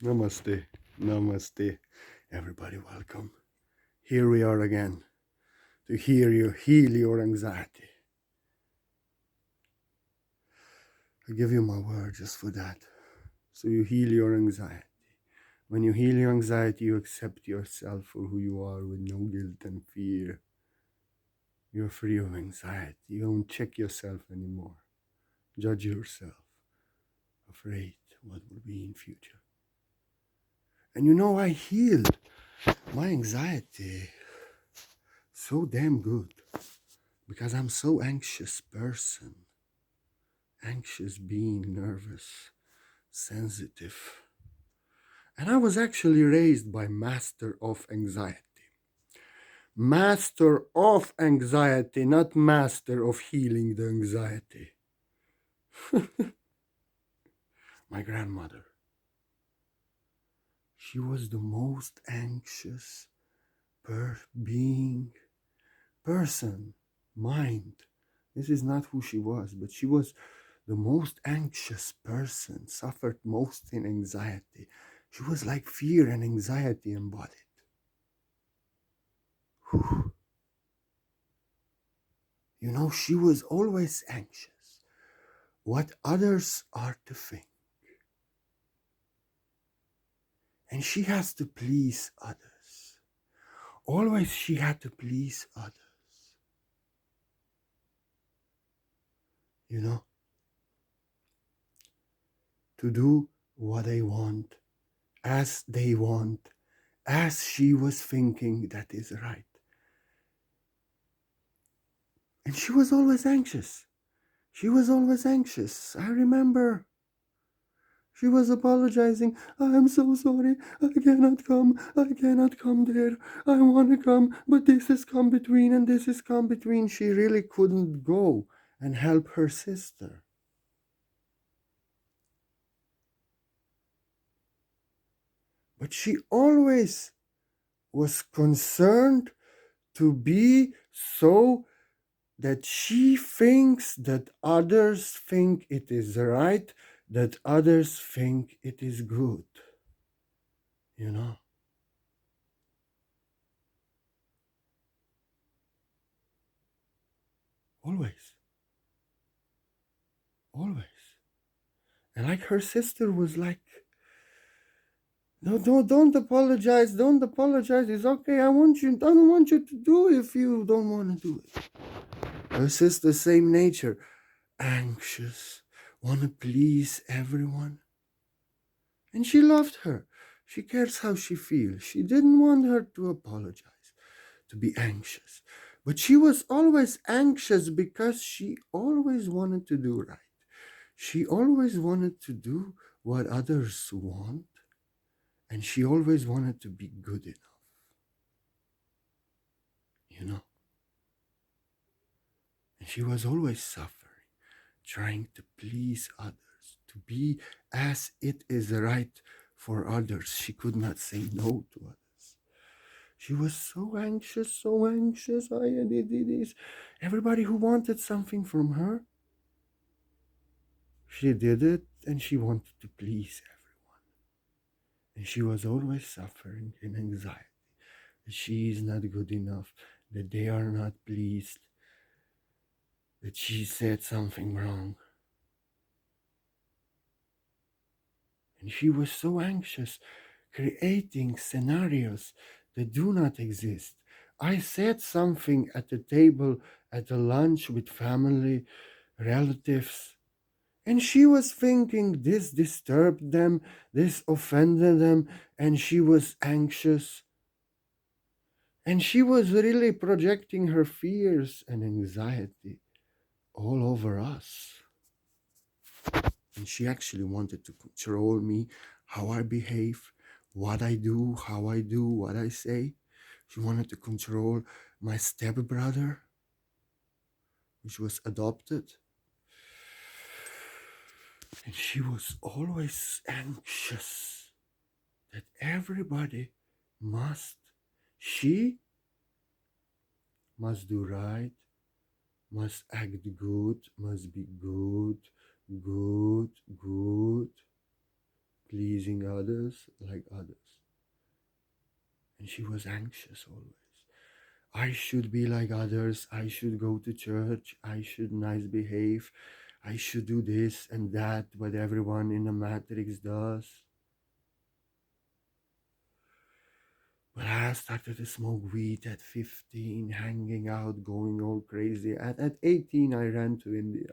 Namaste. Namaste. Everybody, welcome. Here we are again to hear you heal your anxiety. I give you my word just for that. So you heal your anxiety. When you heal your anxiety, you accept yourself for who you are with no guilt and fear. You're free of anxiety. You don't check yourself anymore. Judge yourself. Afraid what will be in future. And I healed my anxiety so damn good because I'm so anxious person. Anxious being, nervous, sensitive. And I was actually raised by master of anxiety. Master of anxiety, not master of healing the anxiety. My grandmother. She was the most anxious person, mind. This is not who she was, but she was the most anxious person, suffered most in anxiety. She was like fear and anxiety embodied. Whew. She was always anxious. What others are to think. And she has to please others. Always she had to please others. To do what they want, as she was thinking that is right. And she was always anxious. She was always anxious. I remember she was apologizing. I am so sorry. I cannot come. I cannot come there. I want to come, but this is come between and this is come between. She really couldn't go and help her sister. But she always was concerned to be so that she thinks that others think it is right, that others think it is good. Always. Always. And like her sister was like, no, don't apologize. Don't apologize. It's okay. I don't want you to do it if you don't want to do it. Her sister, same nature. Anxious. Want to please everyone. And she loved her. She cares how she feels. She didn't want her to apologize, to be anxious. But she was always anxious because she always wanted to do right. She always wanted to do what others want. And she always wanted to be good enough. And she was always suffering, trying to please others, to be as it is right for others. She could not say no to others. She was so anxious, so anxious. I did this. Everybody who wanted something from her, she did it, and she wanted to please everyone. And she was always suffering in anxiety that she is not good enough, that they are not pleased, that she said something wrong. And she was so anxious, creating scenarios that do not exist. I said something at the table at a lunch with family, relatives, and she was thinking this disturbed them, this offended them, and she was anxious. And she was really projecting her fears and anxiety all over us. And she actually wanted to control me, how I behave, what I do, how I do, what I say. She wanted to control my stepbrother, which was adopted. And she was always anxious that everybody she must do right, must act good, must be good, good, good, pleasing others like others. And she was anxious always. I should be like others. I should go to church. I should nice behave. I should do this and that, what everyone in the matrix does. But I started to smoke weed at 15, hanging out, going all crazy. At 18, I ran to India.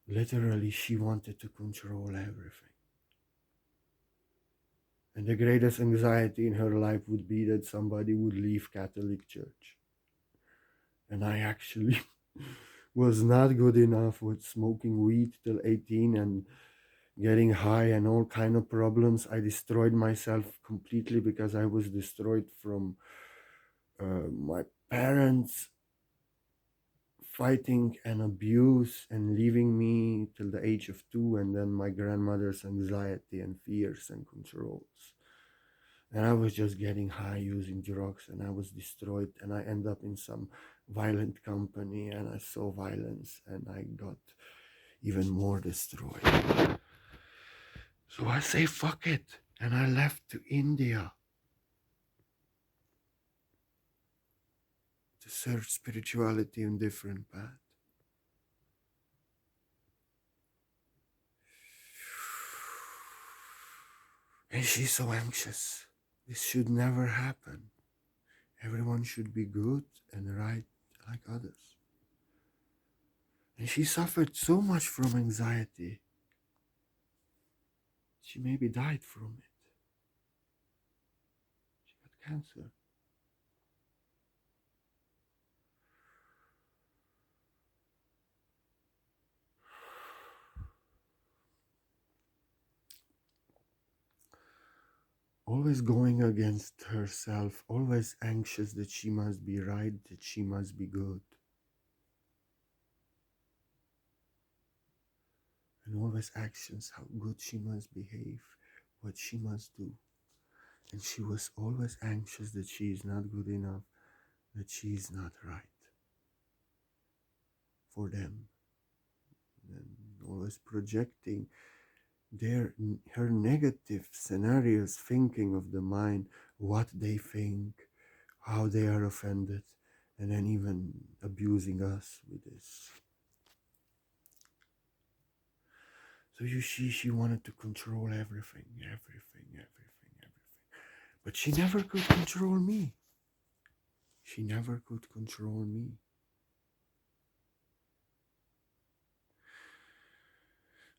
Literally, she wanted to control everything. And the greatest anxiety in her life would be that somebody would leave Catholic Church. And I actually was not good enough with smoking weed till 18 and getting high and all kind of problems. I destroyed myself completely because I was destroyed from my parents fighting and abuse and leaving me till the age of 2, and then my grandmother's anxiety and fears and controls. And I was just getting high using drugs, and I was destroyed, and I end up in some violent company, and I saw violence, and I got even more destroyed. So I say fuck it, and I left to India to search spirituality in different paths. And she's so anxious. This should never happen. Everyone should be good and right like others. And she suffered so much from anxiety. She maybe died from it. She got cancer. Always going against herself, always anxious that she must be right, that she must be good. And always actions, how good she must behave, what she must do. And she was always anxious that she is not good enough, that she is not right for them. And always projecting her negative scenarios, thinking of the mind, what they think, how they are offended, and then even abusing us with this. So you see, she wanted to control everything. But she never could control me. She never could control me.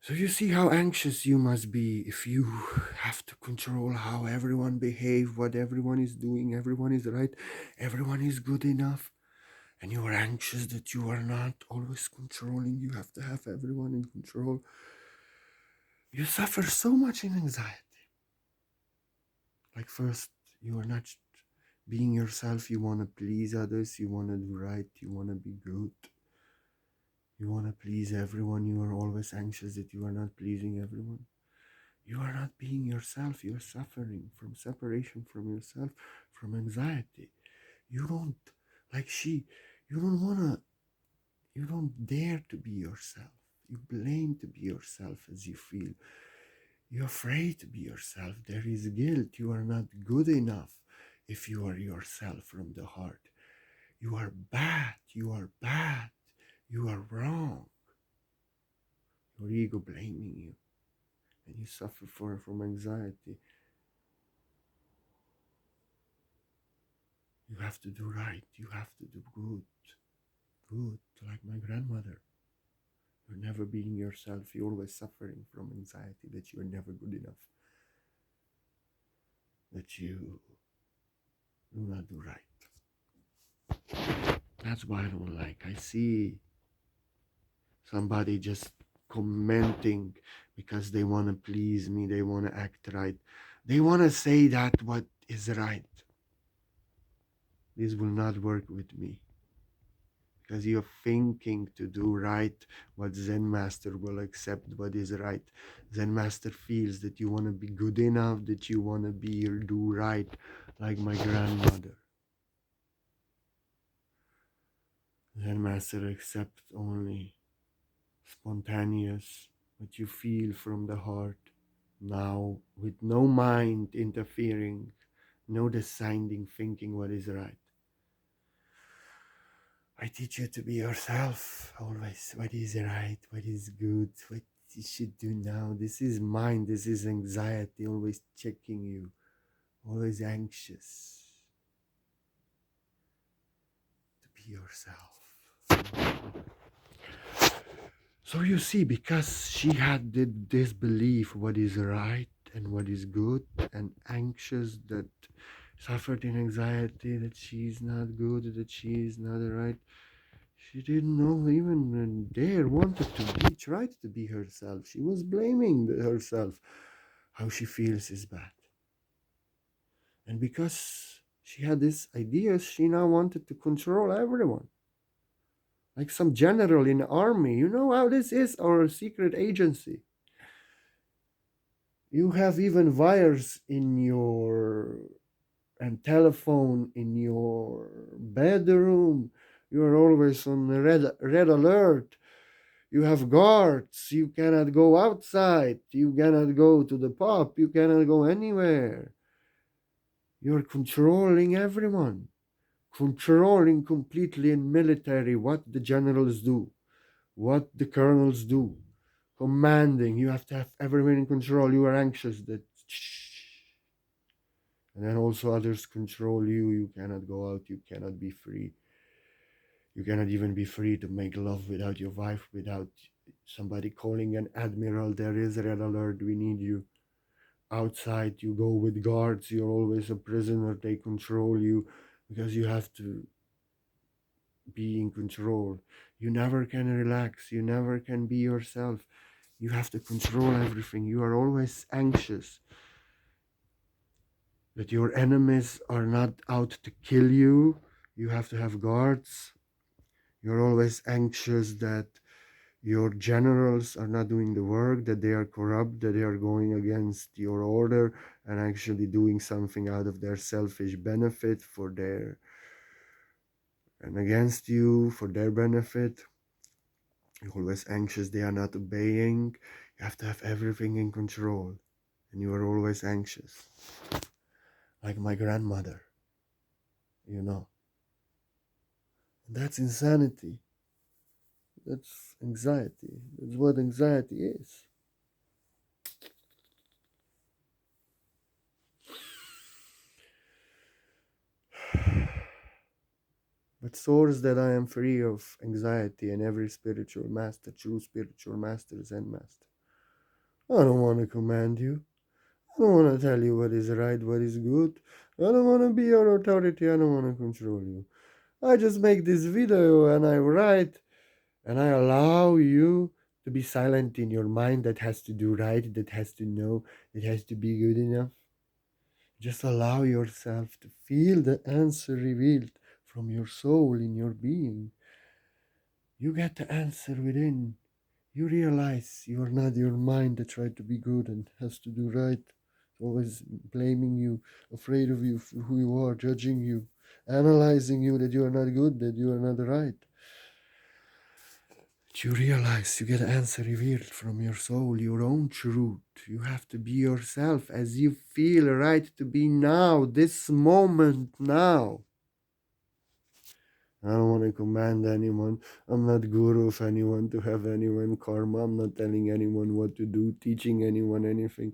So you see how anxious you must be if you have to control how everyone behave, what everyone is doing, everyone is right, everyone is good enough. And you are anxious that you are not always controlling. You have to have everyone in control. You suffer so much in anxiety. Like first, you are not being yourself. You want to please others. You want to do right. You want to be good. You want to please everyone. You are always anxious that you are not pleasing everyone. You are not being yourself. You are suffering from separation from yourself, from anxiety. You don't, like you don't want to, you don't dare to be yourself. You blame to be yourself as you feel. You're afraid to be yourself. There is guilt. You are not good enough if you are yourself from the heart. You are bad. You are bad. You are wrong. Your ego blaming you. And you suffer from anxiety. You have to do right. You have to do good. Good, like my grandmother. You're never being yourself. You're always suffering from anxiety that you're never good enough. That you do not do right. That's why I don't like. I see somebody just commenting because they want to please me, they want to act right, they want to say that what is right. This will not work with me because you're thinking to do right what Zen Master will accept what is right. Zen Master feels that you want to be good enough, that you want to be or do right like my grandmother. Zen Master accepts only spontaneous what you feel from the heart now, with no mind interfering, no deciding, thinking what is right. I teach you to be yourself always. What is right? What is good? What you should do now? This is mind. This is anxiety, always checking you, always anxious to be yourself. So you see, because she had this belief what is right and what is good, and anxious, that suffered in anxiety, that she's not good, that she is not right. She didn't know even dare wanted to be tried to be herself. She was blaming herself. How she feels is bad. And because she had these ideas, she now wanted to control everyone. Like some general in the army. You know how this is, our secret agency. You have even wires in your and telephone in your bedroom. You are always on red alert. You have guards. You cannot go outside. You cannot go to the pub. You cannot go anywhere. You're controlling everyone, controlling completely in military what the generals do, what the colonels do, commanding. You have to have everyone in control. You are anxious that, and then also others control you. You cannot go out. You cannot be free. You cannot even be free to make love without your wife, without somebody calling an admiral. There is a red alert. We need you. Outside, you go with guards. You're always a prisoner. They control you because you have to be in control. You never can relax. You never can be yourself. You have to control everything. You are always anxious that your enemies are not out to kill you. You have to have guards. You're always anxious that your generals are not doing the work, that they are corrupt, that they are going against your order and actually doing something out of their selfish benefit for their and against you for their benefit. You're always anxious they are not obeying. You have to have everything in control, and you are always anxious. Like my grandmother, you know. That's insanity. That's anxiety. That's what anxiety is. But source that I am free of anxiety, and every spiritual master, true spiritual master, Zen master. I don't want to command you. I don't want to tell you what is right, what is good. I don't want to be your authority. I don't want to control you. I just make this video and I write and I allow you to be silent in your mind that has to do right, that has to know, that has to be good enough. Just allow yourself to feel the answer revealed from your soul in your being. You get the answer within. You realize you are not your mind that tried to be good and has to do right, always blaming you, afraid of you for who you are, judging you, analyzing you that you are not good, that you are not right. You realize you get an answer revealed from your soul, your own truth. You have to be yourself as you feel right to be now, this moment now. I don't want to command anyone. I'm not guru of anyone to have anyone karma. I'm not telling anyone what to do, teaching anyone anything.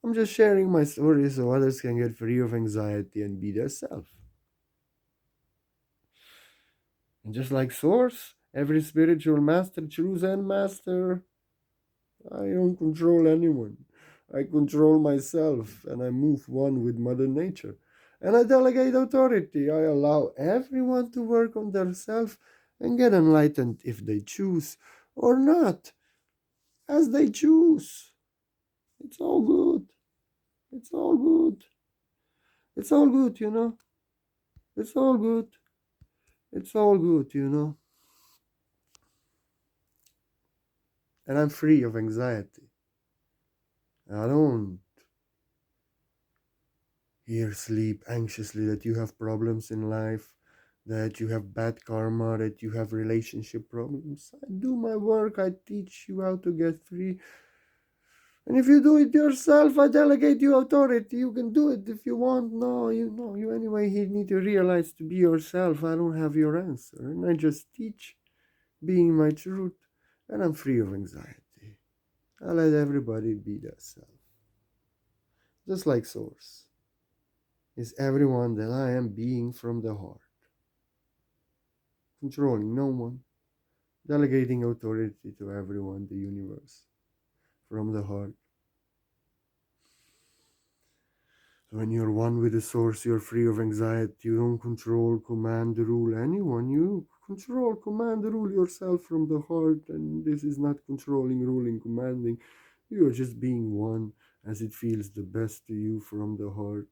I'm just sharing my story so others can get free of anxiety and be their self. And just like Source, every spiritual master, true Zen master, I don't control anyone. I control myself and I move one with Mother Nature. And I delegate authority. I allow everyone to work on themselves and get enlightened if they choose or not, as they choose. It's all good. It's all good. It's all good, you know. It's all good. It's all good, you know. And I'm free of anxiety. I don't hear sleep anxiously that you have problems in life, that you have bad karma, that you have relationship problems. I do my work. I teach you how to get free. And if you do it yourself, I delegate you authority. You can do it if you want. No, you know, you anyway. You need to realize to be yourself. I don't have your answer, and I just teach, being my truth, and I'm free of anxiety. I let everybody be themselves, just like Source is everyone that I am, being from the heart, controlling no one, delegating authority to everyone, the universe, from the heart. So when you're one with the source, you're free of anxiety. You don't control, command, rule anyone. You control, command, rule yourself from the heart. And this is not controlling, ruling, commanding. You are just being one as it feels the best to you from the heart.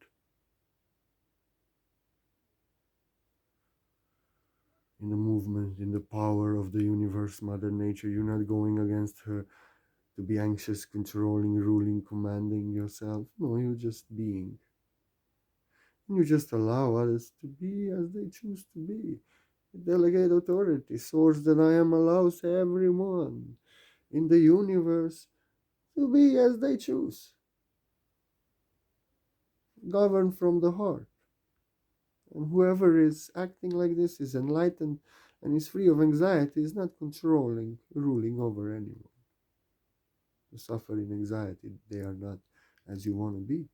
In the movement, in the power of the universe, Mother Nature, you're not going against her to be anxious, controlling, ruling, commanding yourself. No, you're just being. You just allow others to be as they choose to be. Delegate authority, source that I am allows everyone in the universe to be as they choose. Govern from the heart. And whoever is acting like this is enlightened and is free of anxiety, is not controlling, ruling over anyone. To suffer in anxiety, they are not as you want to be.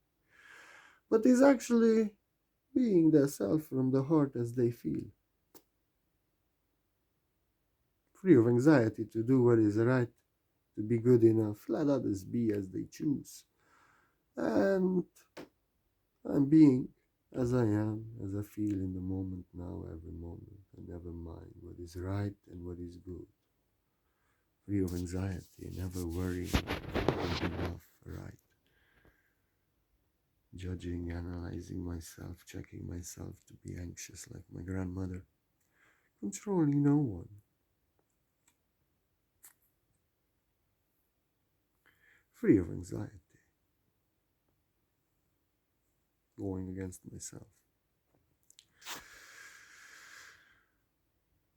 But is actually being their self from the heart as they feel. Free of anxiety to do what is right, to be good enough, let others be as they choose. And I'm being as I am, as I feel in the moment now, every moment, and never mind what is right and what is good. Free of anxiety, never worrying good enough, right. Judging, analyzing myself, checking myself to be anxious like my grandmother. Controlling no one. Free of anxiety. Going against myself.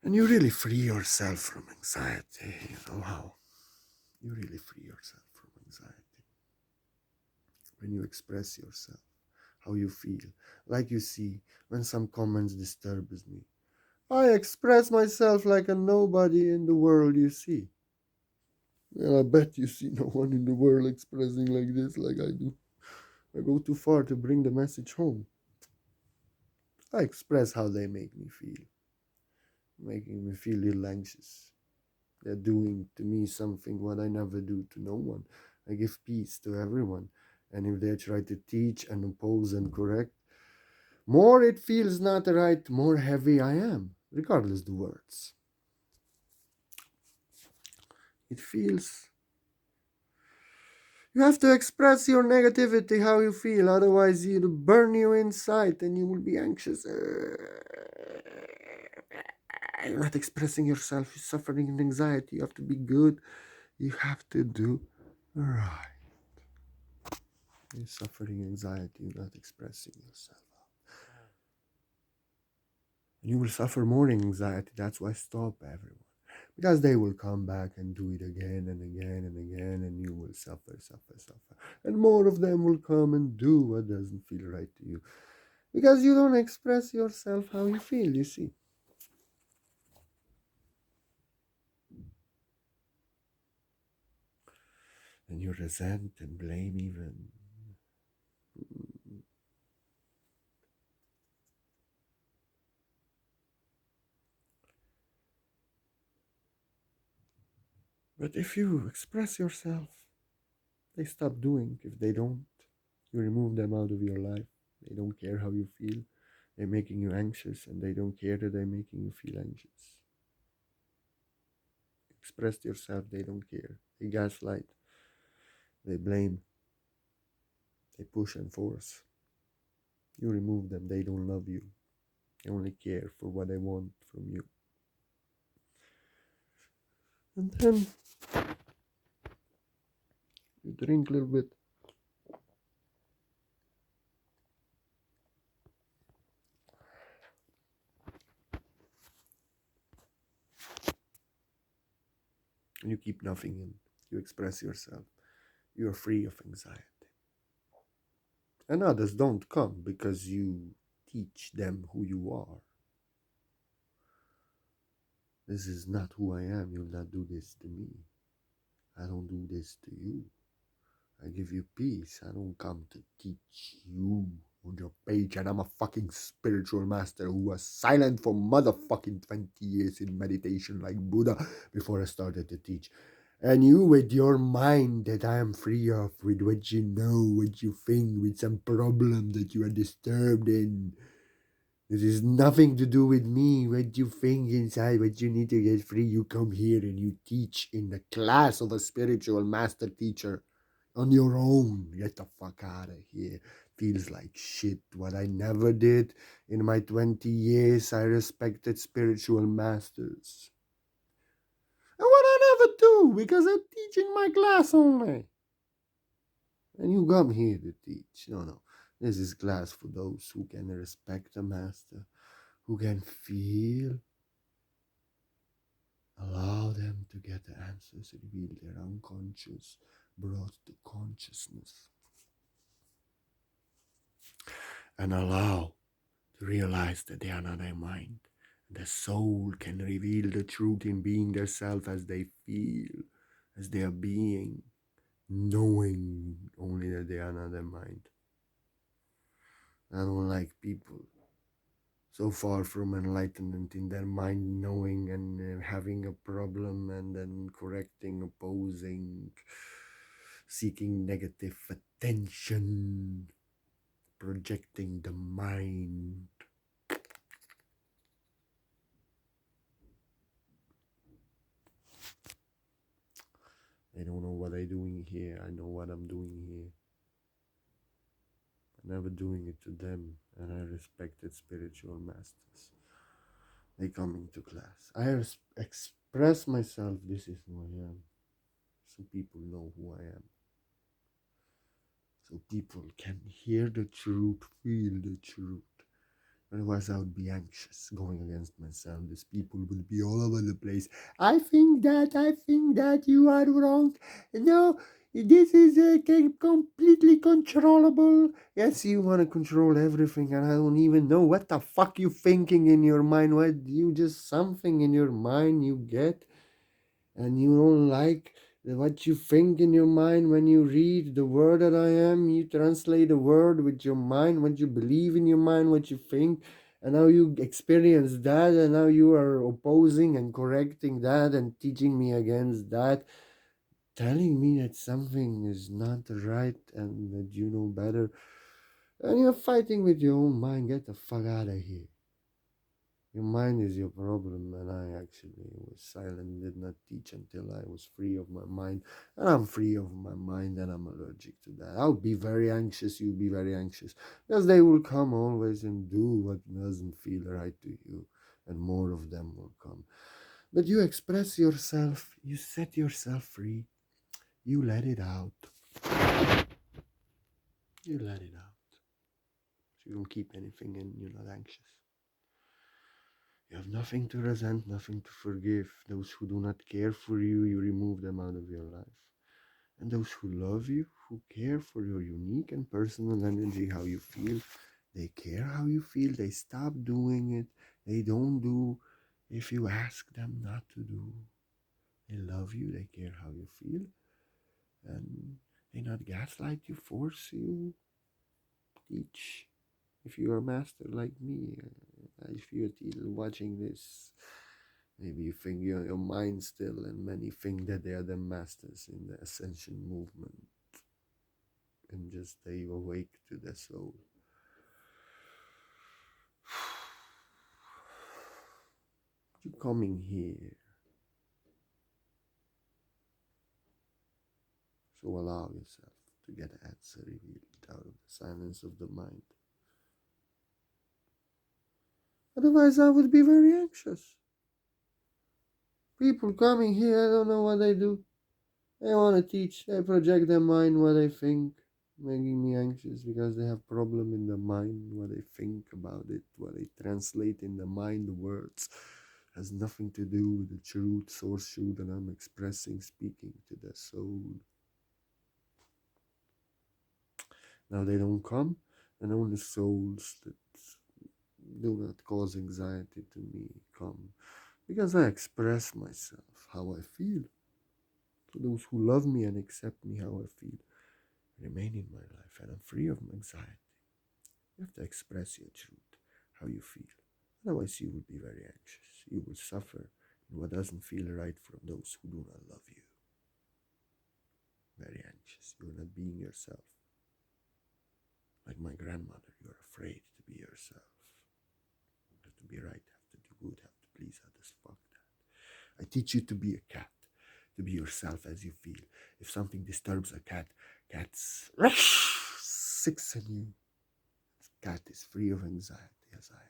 And you really free yourself from anxiety. You know how? You really free yourself from anxiety. When you express yourself, how you feel. Like you see, when some comments disturbs me. I express myself like a nobody in the world you see. Well, I bet you see no one in the world expressing like this like I do. I go too far to bring the message home. I express how they make me feel, making me feel a little anxious. They're doing to me something what I never do to no one. I give peace to everyone. And if they try to teach and oppose and correct, more it feels not right, more heavy I am, regardless the words. It feels you have to express your negativity, how you feel, otherwise it'll burn you inside and you will be anxious. You're not expressing yourself, you're suffering in anxiety, you have to be good, you have to do right. You're suffering anxiety, you're not expressing yourself. And you will suffer more anxiety, that's why stop everyone. Because they will come back and do it again and again and again, and you will suffer, suffer, suffer. And more of them will come and do what doesn't feel right to you. Because you don't express yourself how you feel, you see. And you resent and blame even. But if you express yourself, they stop doing. If they don't, you remove them out of your life. They don't care how you feel. They're making you anxious, and they don't care that they're making you feel anxious. Express yourself, they don't care. They gaslight, they blame, they push and force. You remove them, they don't love you. They only care for what they want from you. And then you drink a little bit. And you keep nothing in. You express yourself. you're free of anxiety. And others don't come because you teach them who you are. This is not who I am. You'll not do this to me. I don't do this to you. I give you peace. I don't come to teach you on your page. And I'm a fucking spiritual master who was silent for motherfucking 20 years in meditation like Buddha before I started to teach. And you, with your mind that I am free of, with what you know, what you think, with some problem that you are disturbed in. This is nothing to do with me. What you think inside, what you need to get free, you come here and you teach in the class of a spiritual master teacher on your own. Get the fuck out of here. Feels like shit. What I never did in my 20 years, I respected spiritual masters. And what I never do, because I teach in my class only. And you come here to teach. No, no. This is class for those who can respect a master, who can feel, allow them to get the answers, reveal their unconscious, brought to consciousness, and allow to realize that they are not their mind. The soul can reveal the truth in being their self as they feel, as they are being, knowing only that they are not their mind. I don't like people so far from enlightenment in their mind, knowing and having a problem and then correcting, opposing, seeking negative attention, projecting the mind. They don't know what I'm doing here. I know what I'm doing here. I'm never doing it to them, and I respected spiritual masters. They come into class. I express myself. This is who I am. So people know who I am. So people can hear the truth, feel the truth. Otherwise, I would be anxious going against myself. These people will be all over the place. I think that, you are wrong. No, this is completely controllable. Yes, you want to control everything, and I don't even know what the fuck you thinking in your mind. What you just something in your mind you get, and you don't like what you think in your mind when you read the word that I am. You translate the word with your mind, what you believe in your mind, what you think, and now you experience that, and now you are opposing and correcting that and teaching me against that, telling me that something is not right and that you know better, and you're fighting with your own mind. Get the fuck out of here. Your mind is your problem, and I actually was silent, did not teach until I was free of my mind. And I'm free of my mind, and I'm allergic to that. I'll be very anxious, you'll be very anxious, because they will come always and do what doesn't feel right to you, and more of them will come. But you express yourself, you set yourself free, you let it out. You let it out. So you don't keep anything in, you're not anxious. You have nothing to resent, nothing to forgive. Those who do not care for you, you remove them out of your life. And those who love you, who care for your unique and personal energy, how you feel, they care how you feel. They stop doing it. They don't do if you ask them not to do. They love you. They care how you feel. And they not gaslight you, force you, teach. If you are a master like me, if you're watching this, maybe you think your mind still, and many think that they are the masters in the ascension movement and just they awake to the soul. You coming here, so allow yourself to get an answer revealed out of the silence of the mind. Otherwise, I would be very anxious. People coming here, I don't know what they do. They want to teach. They project their mind what they think, making me anxious because they have problem in the mind, what they think about it, what they translate in the mind, the words. Has nothing to do with the truth, source truth that I'm expressing, speaking to the soul. Now they don't come, and only souls that do not cause anxiety to me come, because I express myself how I feel to those who love me and accept me how I feel, remain in my life, and I'm free of anxiety. You have to express your truth, how you feel. Otherwise, you will be very anxious. You will suffer in what doesn't feel right from those who do not love you. Very anxious. You're not being yourself. Like my grandmother, you're afraid to be yourself. You have to be right, have to do good, have to please others. Fuck that. I teach you to be a cat, to be yourself as you feel. If something disturbs a cat, cat's six in you. Cat is free of anxiety as I am.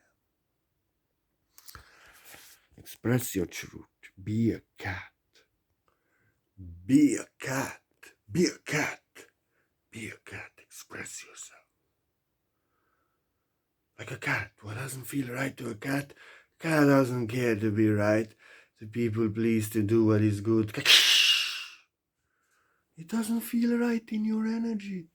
Express your truth. Be a cat. Be a cat. Be a cat. Be a cat. Express yourself. Like a cat. What doesn't feel right to a cat? Cat doesn't care to be right. The people please to do what is good. It doesn't feel right in your energy.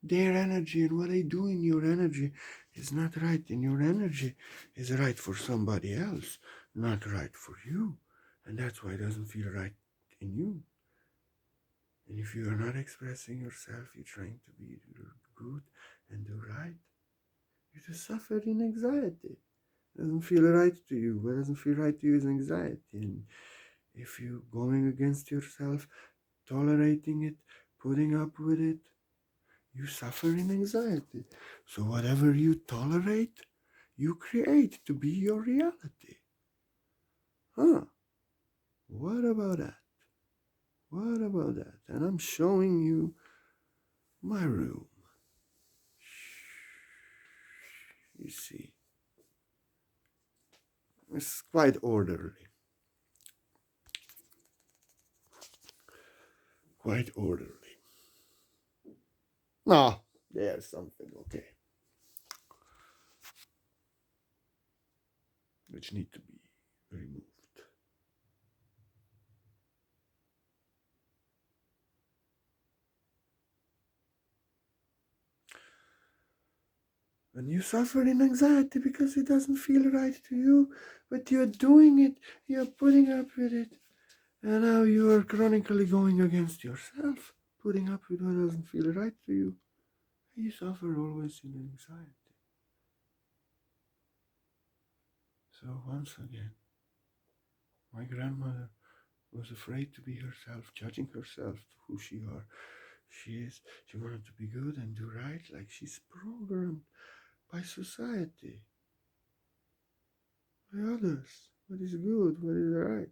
Their energy and what they do in your energy is not right in your energy. Is right for somebody else, not right for you. And that's why it doesn't feel right in you. And if you are not expressing yourself, you're trying to be good and do right, you just suffer in anxiety. It doesn't feel right to you. What doesn't feel right to you is anxiety. And if you're going against yourself, tolerating it, putting up with it, you suffer in anxiety. So whatever you tolerate, you create to be your reality. Huh? What about that? What about that? And I'm showing you my room. You see, it's quite orderly. Quite orderly. No, there's something okay, which need to be removed. And you suffer in anxiety because it doesn't feel right to you, but you're doing it, you're putting up with it, and now you are chronically going against yourself, putting up with what doesn't feel right to you. You suffer always in anxiety. So once again, my grandmother was afraid to be herself, judging herself who she is. She wanted to be good and do right, like she's programmed by society, by others. What is good, what is right.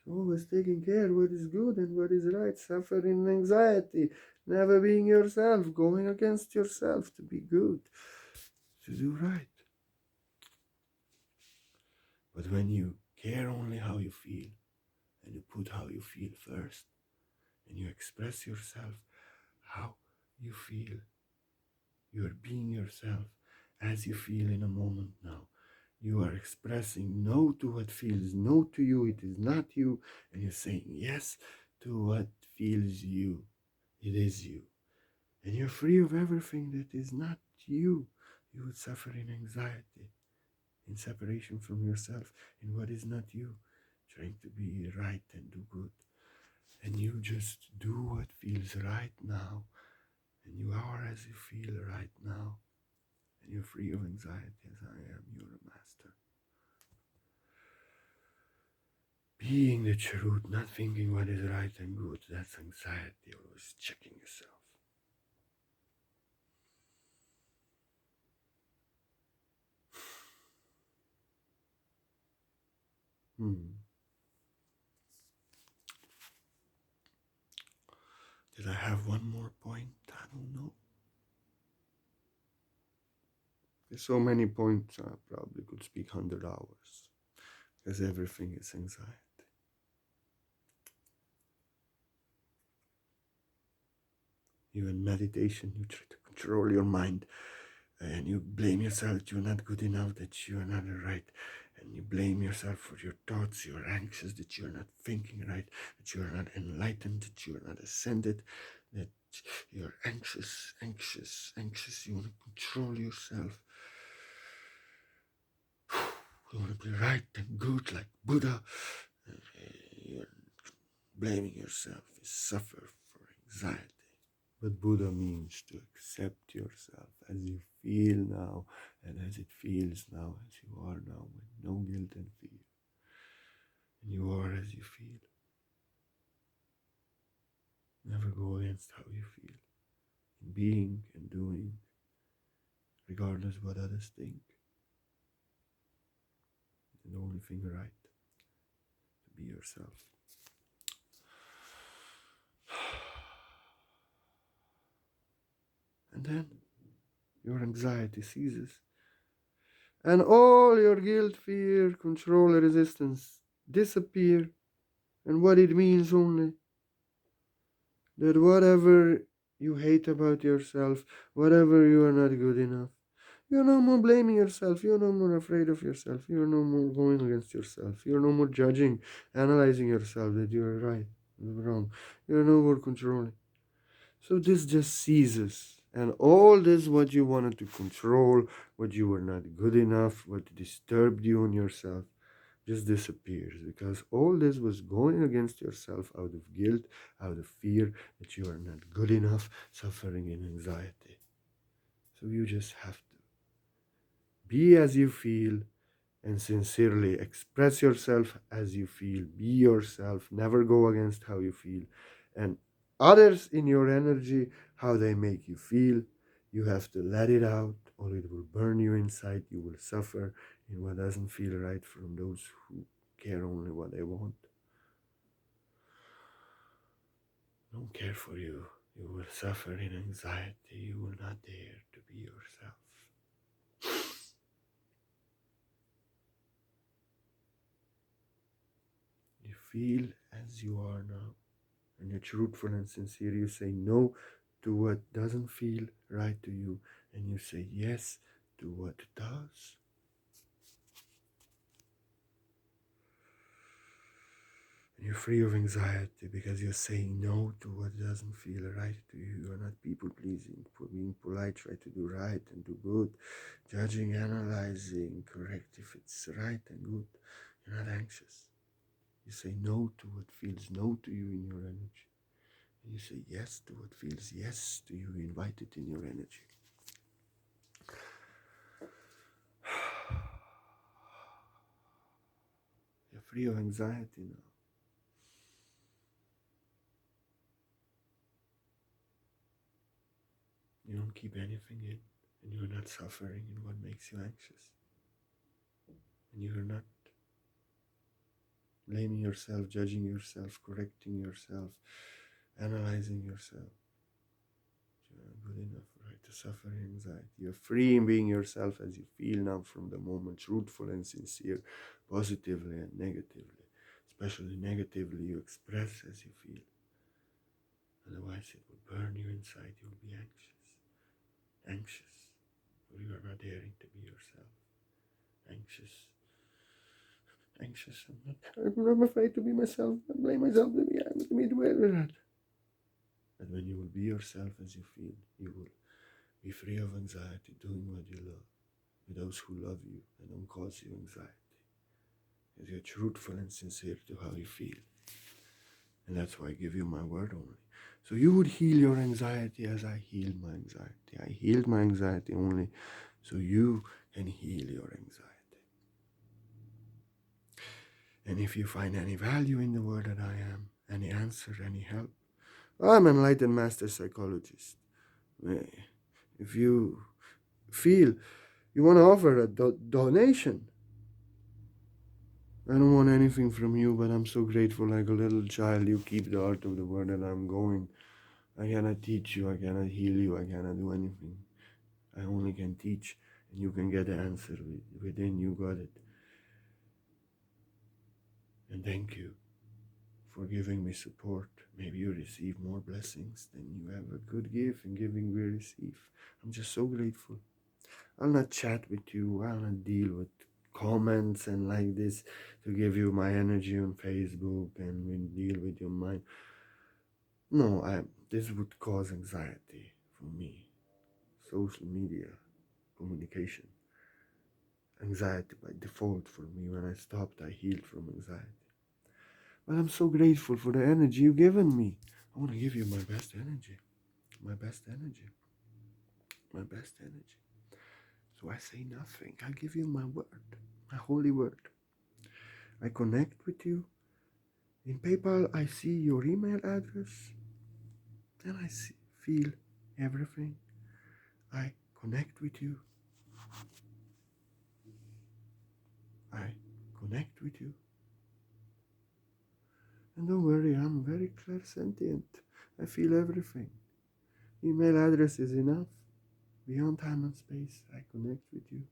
She's always taking care what is good and what is right, suffering anxiety, never being yourself, going against yourself to be good, to do right. But when you care only how you feel, and you put how you feel first, and you express yourself how you feel, you are being yourself as you feel in a moment now. You are expressing no to what feels no to you, it is not you, and you're saying yes to what feels you, it is you. And you're free of everything that is not you. You would suffer in anxiety, in separation from yourself, in what is not you, trying to be right and do good. And you just do what feels right now, and you are as you feel right now, and you're free of anxiety as I am. You're a master. Being the truth, not thinking what is right and good, that's anxiety, always checking yourself. Hmm. Did I have one more point? I don't know. There's so many points, I probably could speak 100 hours, because everything is anxiety. Even meditation, you try to control your mind, and you blame yourself that you're not good enough, that you are not right, and you blame yourself for your thoughts. You're anxious that you're not thinking right, that you're not enlightened, that you're not ascended, that You're anxious, anxious, anxious. You want to control yourself. You want to be right and good like Buddha. You're blaming yourself. You suffer for anxiety. But Buddha means to accept yourself as you feel now and as it feels now, as you are now, with no guilt and fear. And you are as you feel. Never go against how you feel. In being and doing, regardless what others think. And the only thing right, to be yourself. And then your anxiety ceases. And all your guilt, fear, control, and resistance disappear. And what it means only that whatever you hate about yourself, whatever you are not good enough, you're no more blaming yourself, you're no more afraid of yourself, you're no more going against yourself, you're no more judging, analyzing yourself that you're right, you're wrong, you're no more controlling. So this just ceases. And all this, what you wanted to control, what you were not good enough, what disturbed you in yourself, just disappears, because all this was going against yourself out of guilt, out of fear that you are not good enough, suffering in anxiety. So you just have to be as you feel and sincerely express yourself as you feel. Be yourself, never go against how you feel. And others in your energy, how they make you feel, you have to let it out, or it will burn you inside. You will suffer in what doesn't feel right from those who care only what they want. Don't care for you. You will suffer in anxiety. You will not dare to be yourself. You feel as you are now. And you're truthful and sincere. You say no to what doesn't feel right to you. And you say yes to what does. You're free of anxiety because you're saying no to what doesn't feel right to you. You're not people pleasing, for being polite, try to do right and do good, judging, analyzing, correct if it's right and good. You're not anxious. You say no to what feels no to you in your energy. And you say yes to what feels yes to you. You invite it in your energy. You're free of anxiety now. You don't keep anything in, and you're not suffering in what makes you anxious. And you're not blaming yourself, judging yourself, correcting yourself, analyzing yourself. You're not good enough, right, to suffer anxiety. You're free in being yourself as you feel now from the moment, truthful and sincere, positively and negatively. Especially negatively, you express as you feel. Otherwise, it will burn you inside. You will be anxious. Anxious. For you are not daring to be yourself. Anxious. Anxious. I'm afraid to be myself. I blame myself to be that. But when you will be yourself as you feel, you will be free of anxiety, doing what you love, with those who love you and don't cause you anxiety. Because you're truthful and sincere to how you feel. And that's why I give you my word only. So you would heal your anxiety as I healed my anxiety. I healed my anxiety only so you can heal your anxiety. And if you find any value in the word that I am, any answer, any help, I'm an enlightened master psychologist. If you feel you want to offer a donation, I don't want anything from you, but I'm so grateful. Like a little child, you keep the art of the word that I'm going. I cannot teach you, I cannot heal you, I cannot do anything. I only can teach, and you can get the answer within. You got it. And thank you for giving me support. Maybe you receive more blessings than you ever could give, and giving we receive. I'm just so grateful. I'll not chat with you, I'll not deal with comments and like this to give you my energy on Facebook and we deal with your mind. No, this would cause anxiety for me. Social media, communication, anxiety by default for me. When I stopped, I healed from anxiety. But I'm so grateful for the energy you've given me. I want to give you my best energy, my best energy, my best energy. So I say nothing. I give you my word, my holy word. I connect with you. In PayPal, I see your email address. Then I feel everything. I connect with you. I connect with you. And don't worry, I'm very clairsentient. I feel everything. Email address is enough. Beyond time and space, I connect with you.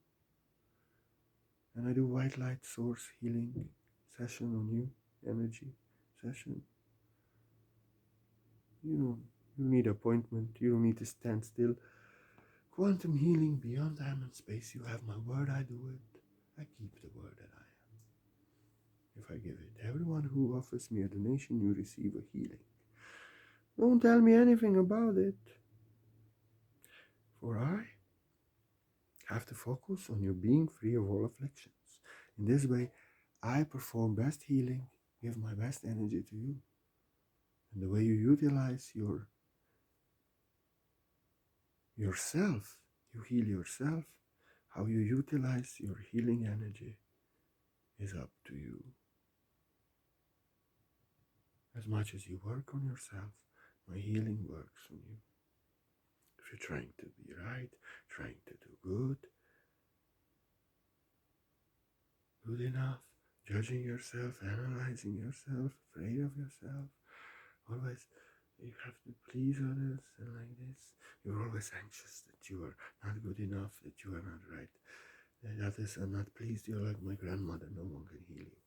And I do white light source healing session on you, energy session. You need appointment. You don't need to stand still. Quantum healing beyond time and space. You have my word, I do it. I keep the word that I am. If I give it, everyone who offers me a donation, you receive a healing. Don't tell me anything about it. For I have to focus on you being free of all afflictions. In this way, I perform best healing, give my best energy to you. And the way you utilize yourself, you heal yourself, how you utilize your healing energy is up to you. As much as you work on yourself, my healing works on you. If you're trying to be right, trying to do good enough, judging yourself, analyzing yourself, afraid of yourself, always you have to please others and like this. You're always anxious that you are not good enough, that you are not right, that others are not pleased. You're like my grandmother, no one can heal you.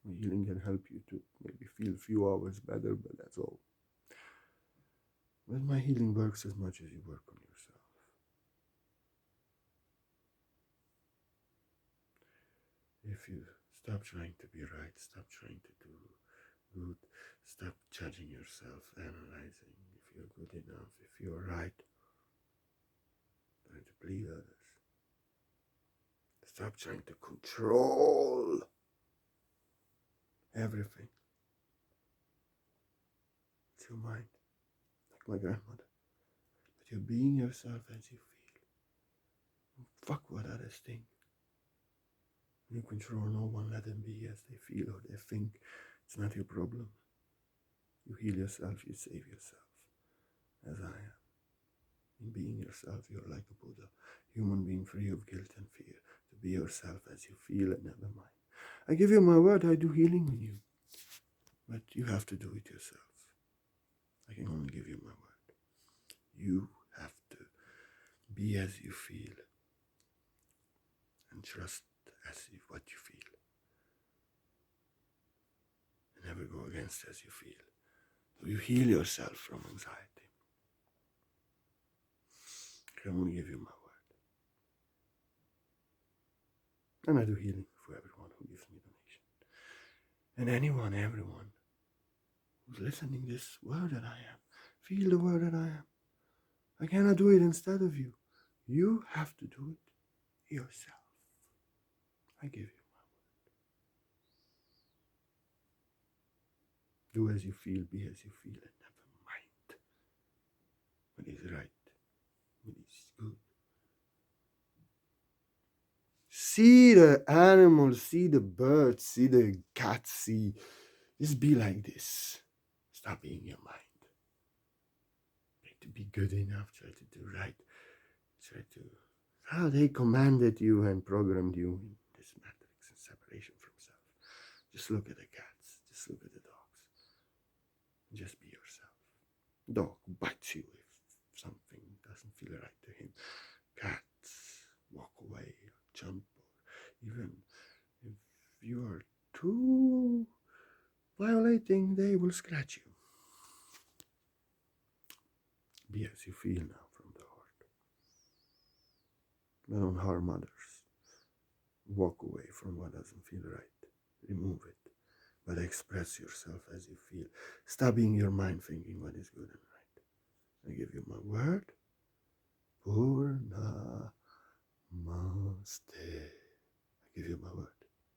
My healing can help you to maybe feel a few hours better, but that's all. But my healing works as much as you work on yourself. If you stop trying to be right, stop trying to do good, stop judging yourself, analyzing if you're good enough, if you're right, trying to please others. Stop trying to control everything. It's your mind, like my grandmother. But you're being yourself as you feel. Fuck what others think. You control no one, let them be as they feel or they think. It's not your problem. You heal yourself, you save yourself, as I am. In being yourself, you're like a Buddha, human being free of guilt and fear, to be yourself as you feel and never mind. I give you my word, I do healing on you, but you have to do it yourself. I can only give you my word. You have to be as you feel and trust what you feel, and never go against as you feel. So you heal yourself from anxiety. I can only give you my word. And I do healing for everyone who gives me donation. And everyone who's listening this word that I am, feel the word that I am. I cannot do it instead of you. You have to do it yourself. I give you my word. Do as you feel, be as you feel, and never mind what is right, what is good. See the animals, see the birds, see the cats, just be like this. Stop being your mind. Try to be good enough, try to do right, try to how they commanded you and programmed you in this matrix and separation from self. Just look at the cats, just look at the dogs, and just be yourself. Dog bites you if something doesn't feel right to him. Cats walk away or jump, or even if you are too violating, they will scratch you. Be as you feel now from the heart. Don't harm others. Walk away from what doesn't feel right. Remove it. but express yourself as you feel. Stop being your mind thinking what is good and right. I give you my word. Purna Maste. I give you my word.